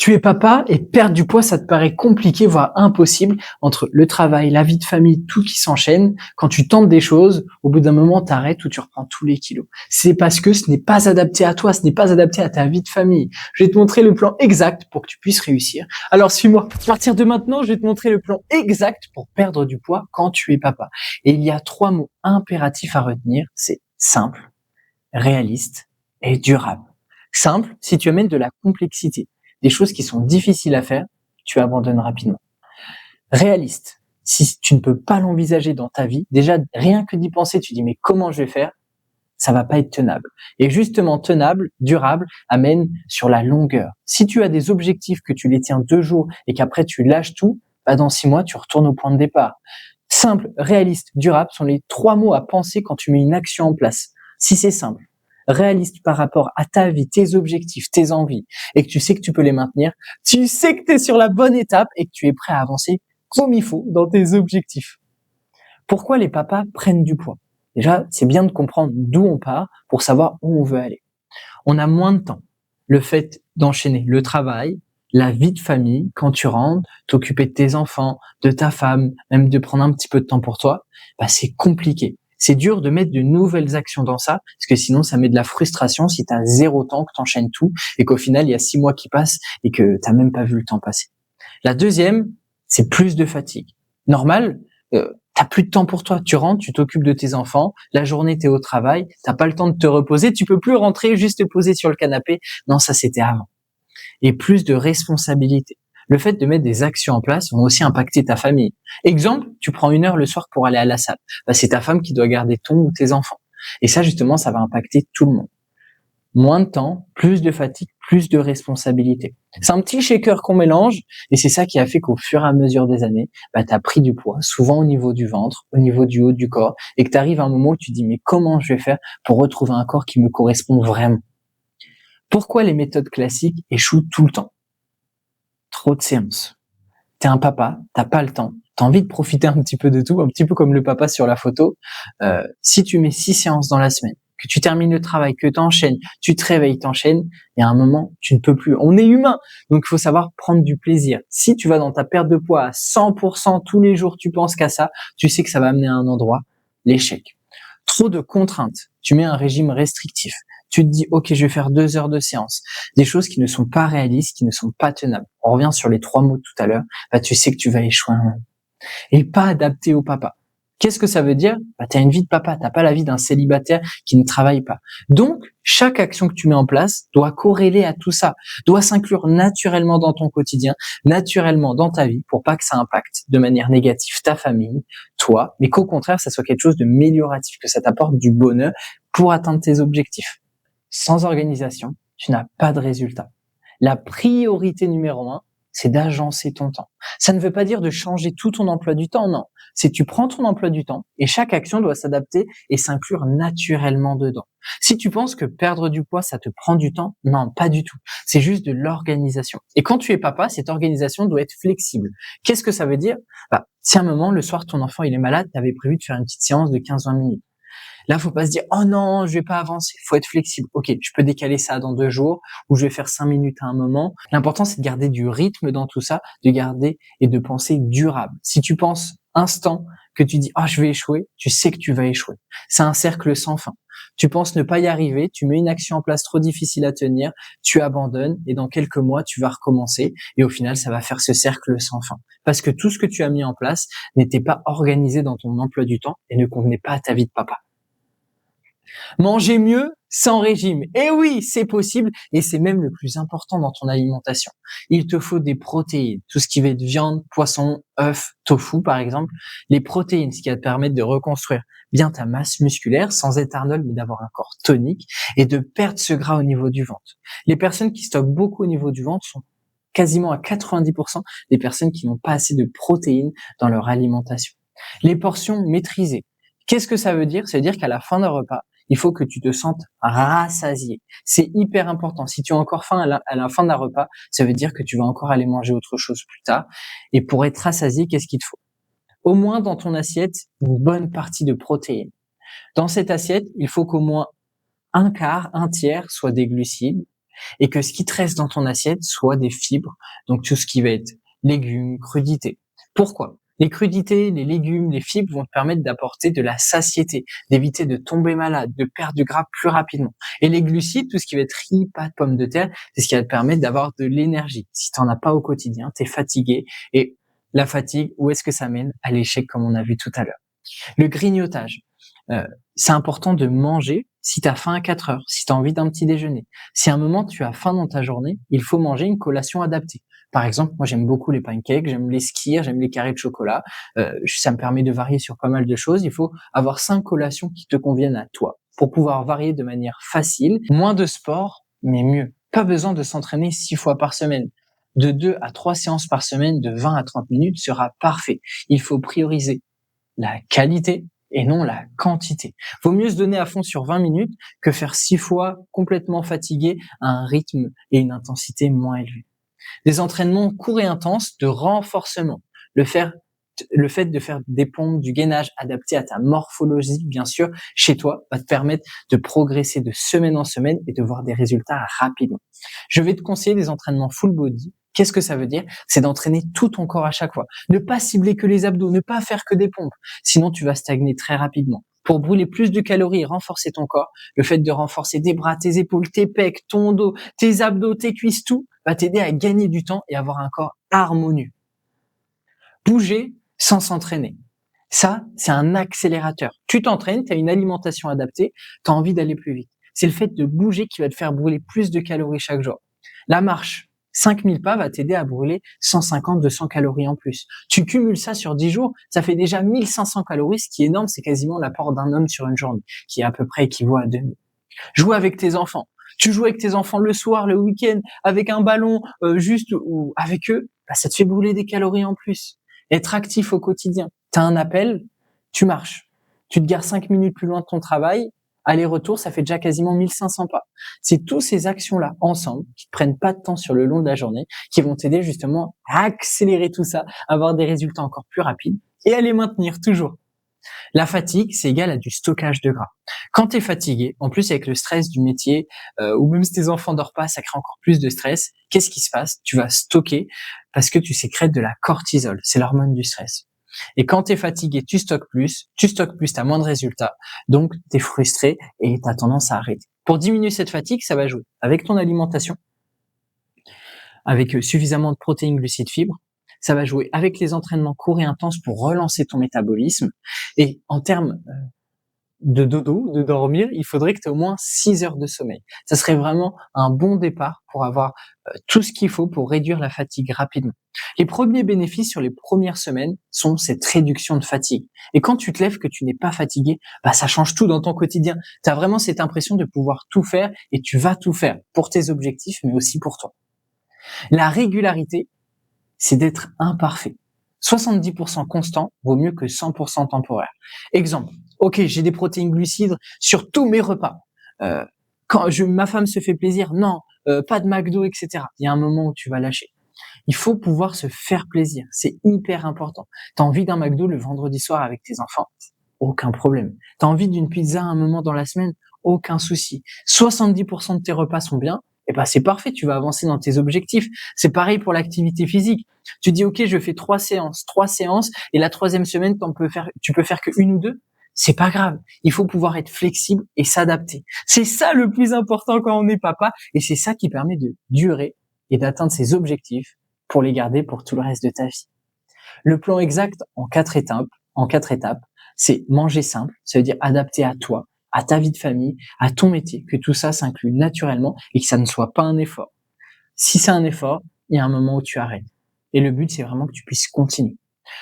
Tu es papa et perdre du poids, ça te paraît compliqué, voire impossible, entre le travail, la vie de famille, tout qui s'enchaîne. Quand tu tentes des choses, au bout d'un moment, t'arrêtes ou tu reprends tous les kilos. C'est parce que ce n'est pas adapté à toi, ce n'est pas adapté à ta vie de famille. Je vais te montrer le plan exact pour que tu puisses réussir. Alors suis-moi. À partir de maintenant, je vais te montrer le plan exact pour perdre du poids quand tu es papa. Et il y a 3 mots impératifs à retenir. C'est simple, réaliste et durable. Simple, si tu amènes de la complexité, des choses qui sont difficiles à faire, tu abandonnes rapidement. Réaliste, si tu ne peux pas l'envisager dans ta vie, déjà rien que d'y penser, tu dis mais comment je vais faire? Ça va pas être tenable. Et justement, tenable, durable, amène sur la longueur. Si tu as des objectifs que tu les tiens 2 jours et qu'après tu lâches tout, bah dans 6 mois, tu retournes au point de départ. Simple, réaliste, durable sont les 3 mots à penser quand tu mets une action en place. Si c'est simple, réaliste par rapport à ta vie, tes objectifs, tes envies, et que tu sais que tu peux les maintenir, tu sais que tu es sur la bonne étape et que tu es prêt à avancer comme il faut dans tes objectifs. Pourquoi les papas prennent du poids? Déjà, c'est bien de comprendre d'où on part pour savoir où on veut aller. On a moins de temps. Le fait d'enchaîner le travail, la vie de famille, quand tu rentres, t'occuper de tes enfants, de ta femme, même de prendre un petit peu de temps pour toi, bah c'est compliqué. C'est dur de mettre de nouvelles actions dans ça, parce que sinon ça met de la frustration si tu as 0 temps, que tu enchaînes tout, et qu'au final il y a 6 mois qui passent et que tu même pas vu le temps passer. La deuxième, c'est plus de fatigue. Normal, t'as plus de temps pour toi. Tu rentres, tu t'occupes de tes enfants, la journée t'es au travail, t'as pas le temps de te reposer, tu peux plus rentrer, juste te poser sur le canapé. Non, ça c'était avant. Et plus de responsabilité. Le fait de mettre des actions en place vont aussi impacter ta famille. Exemple, tu prends 1 heure le soir pour aller à la salle. Bah, c'est ta femme qui doit garder ton ou tes enfants. Et ça, justement, ça va impacter tout le monde. Moins de temps, plus de fatigue, plus de responsabilité. C'est un petit shaker qu'on mélange et c'est ça qui a fait qu'au fur et à mesure des années, bah, tu as pris du poids, souvent au niveau du ventre, au niveau du haut du corps, et que tu arrives à un moment où tu dis mais comment je vais faire pour retrouver un corps qui me correspond vraiment? Pourquoi les méthodes classiques échouent tout le temps? Trop de séances. T'es un papa, t'as pas le temps, t'as envie de profiter un petit peu de tout, un petit peu comme le papa sur la photo. Si tu mets 6 séances dans la semaine, que tu termines le travail, que t'enchaînes, tu te réveilles, t'enchaînes, et à un moment, tu ne peux plus. On est humain, donc il faut savoir prendre du plaisir. Si tu vas dans ta perte de poids à 100% tous les jours, tu penses qu'à ça, tu sais que ça va amener à un endroit, l'échec. Trop de contraintes. Tu mets un régime restrictif. Tu te dis, OK, je vais faire 2 heures de séance. Des choses qui ne sont pas réalistes, qui ne sont pas tenables. On revient sur les 3 mots de tout à l'heure. Bah, tu sais que tu vas échouer un moment. Et pas adapté au papa. Qu'est-ce que ça veut dire? Bah, tu as une vie de papa, t'as pas la vie d'un célibataire qui ne travaille pas. Donc, chaque action que tu mets en place doit corréler à tout ça, doit s'inclure naturellement dans ton quotidien, naturellement dans ta vie, pour pas que ça impacte de manière négative ta famille, toi, mais qu'au contraire, ça soit quelque chose de mélioratif, que ça t'apporte du bonheur pour atteindre tes objectifs. Sans organisation, tu n'as pas de résultat. La priorité numéro 1, c'est d'agencer ton temps. Ça ne veut pas dire de changer tout ton emploi du temps, non. C'est tu prends ton emploi du temps et chaque action doit s'adapter et s'inclure naturellement dedans. Si tu penses que perdre du poids, ça te prend du temps, non, pas du tout. C'est juste de l'organisation. Et quand tu es papa, cette organisation doit être flexible. Qu'est-ce que ça veut dire? Bah, si à un moment, le soir, ton enfant, il est malade, tu avais prévu de faire une petite séance de 15-20 minutes. Là, faut pas se dire, oh non, je vais pas avancer. Faut être flexible. Ok, je peux décaler ça dans 2 jours ou je vais faire 5 minutes à un moment. L'important, c'est de garder du rythme dans tout ça, de garder et de penser durable. Si tu penses instant, que tu dis, ah, je vais échouer, tu sais que tu vas échouer. C'est un cercle sans fin. Tu penses ne pas y arriver, tu mets une action en place trop difficile à tenir, tu abandonnes et dans quelques mois, tu vas recommencer et au final, ça va faire ce cercle sans fin. Parce que tout ce que tu as mis en place n'était pas organisé dans ton emploi du temps et ne convenait pas à ta vie de papa. Manger mieux sans régime. Et oui, c'est possible et c'est même le plus important dans ton alimentation. Il te faut des protéines, tout ce qui va être viande, poisson, œufs, tofu par exemple. Les protéines, ce qui va te permettre de reconstruire bien ta masse musculaire sans être Arnold mais d'avoir un corps tonique et de perdre ce gras au niveau du ventre. Les personnes qui stockent beaucoup au niveau du ventre sont quasiment à 90% des personnes qui n'ont pas assez de protéines dans leur alimentation. Les portions maîtrisées. Qu'est-ce que ça veut dire? Ça veut dire qu'à la fin d'un repas, il faut que tu te sentes rassasié. C'est hyper important. Si tu as encore faim à la fin d'un repas, ça veut dire que tu vas encore aller manger autre chose plus tard. Et pour être rassasié, qu'est-ce qu'il te faut? Au moins dans ton assiette, une bonne partie de protéines. Dans cette assiette, il faut qu'au moins un quart, un tiers soit des glucides, et que ce qui te reste dans ton assiette soit des fibres, donc tout ce qui va être légumes, crudités. Pourquoi? Les crudités, les légumes, les fibres vont te permettre d'apporter de la satiété, d'éviter de tomber malade, de perdre du gras plus rapidement. Et les glucides, tout ce qui va être riz, pâtes, pommes de terre, c'est ce qui va te permettre d'avoir de l'énergie. Si tu n'en as pas au quotidien, tu es fatigué. Et la fatigue, où est-ce que ça mène? À l'échec, comme on a vu tout à l'heure. Le grignotage. Euh, c'est important de manger si tu as faim à 4 heures, si tu as envie d'un petit déjeuner. Si à un moment tu as faim dans ta journée, il faut manger une collation adaptée. Par exemple, moi j'aime beaucoup les pancakes, j'aime les skyrs, j'aime les carrés de chocolat. Ça me permet de varier sur pas mal de choses. Il faut avoir 5 collations qui te conviennent à toi pour pouvoir varier de manière facile. Moins de sport, mais mieux. Pas besoin de s'entraîner 6 fois par semaine. De 2 à 3 séances par semaine de 20 à 30 minutes sera parfait. Il faut prioriser la qualité et non la quantité. Vaut mieux se donner à fond sur 20 minutes que faire 6 fois complètement fatigué à un rythme et une intensité moins élevée. Des entraînements courts et intenses de renforcement. Le fait de faire des pompes, du gainage adapté à ta morphologie, bien sûr, chez toi, va te permettre de progresser de semaine en semaine et de voir des résultats rapidement. Je vais te conseiller des entraînements full body. Qu'est-ce que ça veut dire? C'est d'entraîner tout ton corps à chaque fois. Ne pas cibler que les abdos, ne pas faire que des pompes. Sinon, tu vas stagner très rapidement. Pour brûler plus de calories et renforcer ton corps, le fait de renforcer tes bras, tes épaules, tes pecs, ton dos, tes abdos, tes cuisses, tout va t'aider à gagner du temps et avoir un corps harmonieux. Bouger sans s'entraîner. Ça, c'est un accélérateur. Tu t'entraînes, tu as une alimentation adaptée, tu as envie d'aller plus vite. C'est le fait de bouger qui va te faire brûler plus de calories chaque jour. La marche, 5000 pas va t'aider à brûler 150-200 calories en plus. Tu cumules ça sur 10 jours, ça fait déjà 1500 calories, ce qui est énorme, c'est quasiment l'apport d'un homme sur une journée, qui est à peu près équivaut à 2000. Jouer avec tes enfants. Tu joues avec tes enfants le soir, le week-end, avec un ballon, juste ou avec eux, bah, ça te fait brûler des calories en plus. Être actif au quotidien. T'as un appel, tu marches. Tu te gares 5 minutes plus loin de ton travail, aller-retour, ça fait déjà quasiment 1500 pas. C'est toutes ces actions-là ensemble, qui ne prennent pas de temps sur le long de la journée, qui vont t'aider justement à accélérer tout ça, à avoir des résultats encore plus rapides et à les maintenir toujours. La fatigue, c'est égal à du stockage de gras. Quand tu es fatigué, en plus avec le stress du métier, ou même si tes enfants dorment pas, ça crée encore plus de stress. Qu'est-ce qui se passe? Tu vas stocker parce que tu sécrètes de la cortisol, c'est l'hormone du stress. Et quand tu es fatigué, tu stockes plus, tu as moins de résultats, donc tu es frustré et tu as tendance à arrêter. Pour diminuer cette fatigue, ça va jouer avec ton alimentation, avec suffisamment de protéines, glucides, fibres. Ça va jouer avec les entraînements courts et intenses pour relancer ton métabolisme. Et en termes de dodo, de dormir, il faudrait que tu aies au moins 6 heures de sommeil. Ça serait vraiment un bon départ pour avoir tout ce qu'il faut pour réduire la fatigue rapidement. Les premiers bénéfices sur les premières semaines sont cette réduction de fatigue. Et quand tu te lèves que tu n'es pas fatigué, bah ça change tout dans ton quotidien. Tu as vraiment cette impression de pouvoir tout faire et tu vas tout faire pour tes objectifs, mais aussi pour toi. La régularité, c'est d'être imparfait. 70% constant vaut mieux que 100% temporaire. Exemple, ok, j'ai des protéines glucides sur tous mes repas. Ma femme se fait plaisir, non, pas de McDo, etc. Il y a un moment où tu vas lâcher. Il faut pouvoir se faire plaisir, c'est hyper important. T'as envie d'un McDo le vendredi soir avec tes enfants? Aucun problème. T'as envie d'une pizza à un moment dans la semaine? Aucun souci. 70% de tes repas sont bien, et ben c'est parfait, tu vas avancer dans tes objectifs. C'est pareil pour l'activité physique. Tu dis ok, je fais 3 séances, et la troisième semaine, tu peux faire que une ou deux. C'est pas grave. Il faut pouvoir être flexible et s'adapter. C'est ça le plus important quand on est papa, et c'est ça qui permet de durer et d'atteindre ses objectifs pour les garder pour tout le reste de ta vie. Le plan exact en 4 étapes, c'est manger simple, ça veut dire adapté à toi, à ta vie de famille, à ton métier, que tout ça s'inclut naturellement et que ça ne soit pas un effort. Si c'est un effort, il y a un moment où tu arrêtes. Et le but, c'est vraiment que tu puisses continuer.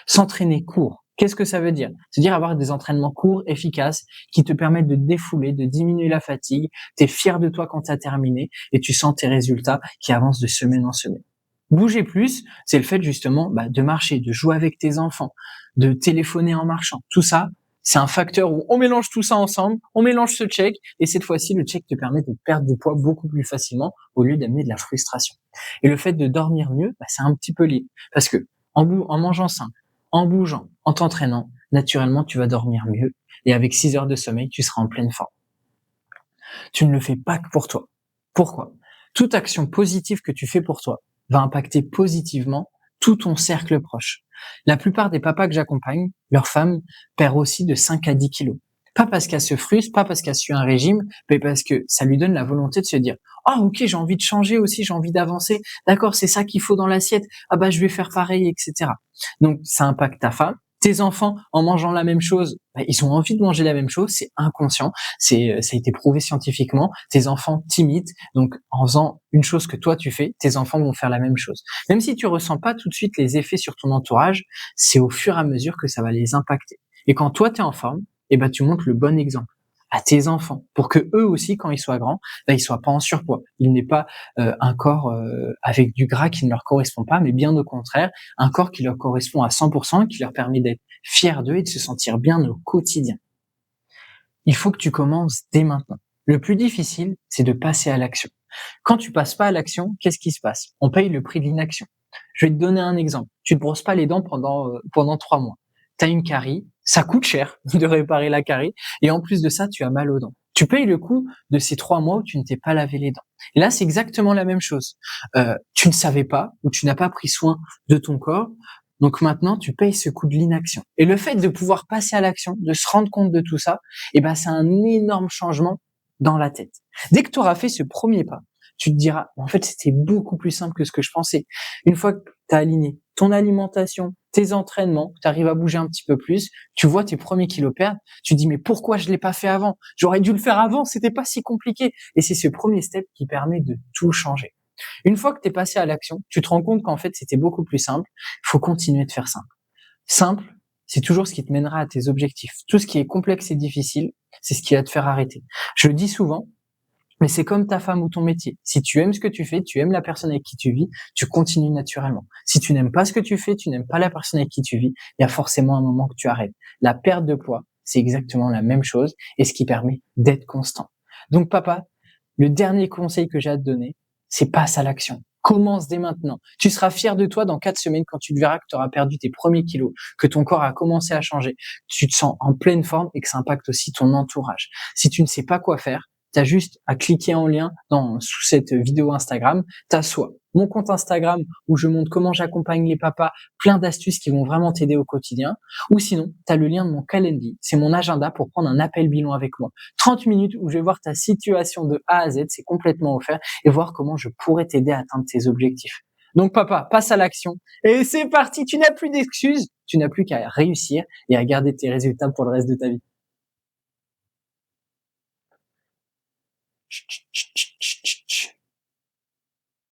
S'entraîner court. Qu'est-ce que ça veut dire? C'est-à-dire avoir des entraînements courts, efficaces, qui te permettent de défouler, de diminuer la fatigue. Tu es fier de toi quand tu as terminé et tu sens tes résultats qui avancent de semaine en semaine. Bouger plus, c'est le fait justement de marcher, de jouer avec tes enfants, de téléphoner en marchant. Tout ça, c'est un facteur où on mélange tout ça ensemble, on mélange ce check, et cette fois-ci, le check te permet de perdre du poids beaucoup plus facilement au lieu d'amener de la frustration. Et le fait de dormir mieux, c'est un petit peu lié. Parce que en mangeant sain, en bougeant, en t'entraînant, naturellement, tu vas dormir mieux. Et avec 6 heures de sommeil, tu seras en pleine forme. Tu ne le fais pas que pour toi. Pourquoi? Toute action positive que tu fais pour toi va impacter positivement tout ton cercle proche. La plupart des papas que j'accompagne, leur femme perd aussi de 5 à 10 kilos. Pas parce qu'elle se frustre, pas parce qu'elle suit un régime, mais parce que ça lui donne la volonté de se dire: «Ah ok, j'ai envie de changer aussi, j'ai envie d'avancer. D'accord, c'est ça qu'il faut dans l'assiette. Ah bah je vais faire pareil, etc.» Donc ça impacte ta femme. Tes enfants, en mangeant la même chose, bah, ils ont envie de manger la même chose, c'est inconscient, ça a été prouvé scientifiquement. Tes enfants t'imitent, donc en faisant une chose que toi tu fais, tes enfants vont faire la même chose. Même si tu ressens pas tout de suite les effets sur ton entourage, c'est au fur et à mesure que ça va les impacter. Et quand toi tu es en forme, eh ben tu montres le bon exemple à tes enfants pour que eux aussi, quand ils soient grands, ben, ils soient pas en surpoids. Ils n'aient pas un corps avec du gras qui ne leur correspond pas, mais bien au contraire, un corps qui leur correspond à 100% et qui leur permet d'être fiers d'eux et de se sentir bien au quotidien. Il faut que tu commences dès maintenant. Le plus difficile, c'est de passer à l'action. Quand tu passes pas à l'action, qu'est-ce qui se passe? On paye le prix de l'inaction. Je vais te donner un exemple. Tu te brosses pas les dents pendant 3 mois. Tu as une carie, ça coûte cher de réparer la carie, et en plus de ça, tu as mal aux dents. Tu payes le coût de ces 3 mois où tu ne t'es pas lavé les dents. Et là, c'est exactement la même chose. Tu ne savais pas ou tu n'as pas pris soin de ton corps. Donc maintenant, tu payes ce coût de l'inaction. Et le fait de pouvoir passer à l'action, de se rendre compte de tout ça, eh ben, c'est un énorme changement dans la tête. Dès que tu auras fait ce premier pas, tu te diras, en fait, c'était beaucoup plus simple que ce que je pensais. Une fois que tu as aligné ton alimentation, tes entraînements, tu arrives à bouger un petit peu plus, tu vois tes premiers kilos perdre, tu te dis, mais pourquoi je l'ai pas fait avant? J'aurais dû le faire avant, c'était pas si compliqué. Et c'est ce premier step qui permet de tout changer. Une fois que tu es passé à l'action, tu te rends compte qu'en fait, c'était beaucoup plus simple. Il faut continuer de faire simple. Simple, c'est toujours ce qui te mènera à tes objectifs. Tout ce qui est complexe et difficile, c'est ce qui va te faire arrêter. Je le dis souvent, mais c'est comme ta femme ou ton métier. Si tu aimes ce que tu fais, tu aimes la personne avec qui tu vis, tu continues naturellement. Si tu n'aimes pas ce que tu fais, tu n'aimes pas la personne avec qui tu vis, il y a forcément un moment que tu arrêtes. La perte de poids, c'est exactement la même chose et ce qui permet d'être constant. Donc papa, le dernier conseil que j'ai à te donner, c'est passe à l'action. Commence dès maintenant. Tu seras fier de toi dans 4 semaines quand tu te verras que tu auras perdu tes premiers kilos, que ton corps a commencé à changer, tu te sens en pleine forme et que ça impacte aussi ton entourage. Si tu ne sais pas quoi faire, tu as juste à cliquer en lien sous cette vidéo Instagram. Tu as soit mon compte Instagram où je montre comment j'accompagne les papas, plein d'astuces qui vont vraiment t'aider au quotidien. Ou sinon, tu as le lien de mon Calendly. C'est mon agenda pour prendre un appel bilan avec moi. 30 minutes où je vais voir ta situation de A à Z, c'est complètement offert, et voir comment je pourrais t'aider à atteindre tes objectifs. Donc papa, passe à l'action. Et c'est parti, tu n'as plus d'excuses, tu n'as plus qu'à réussir et à garder tes résultats pour le reste de ta vie. Chut, chut.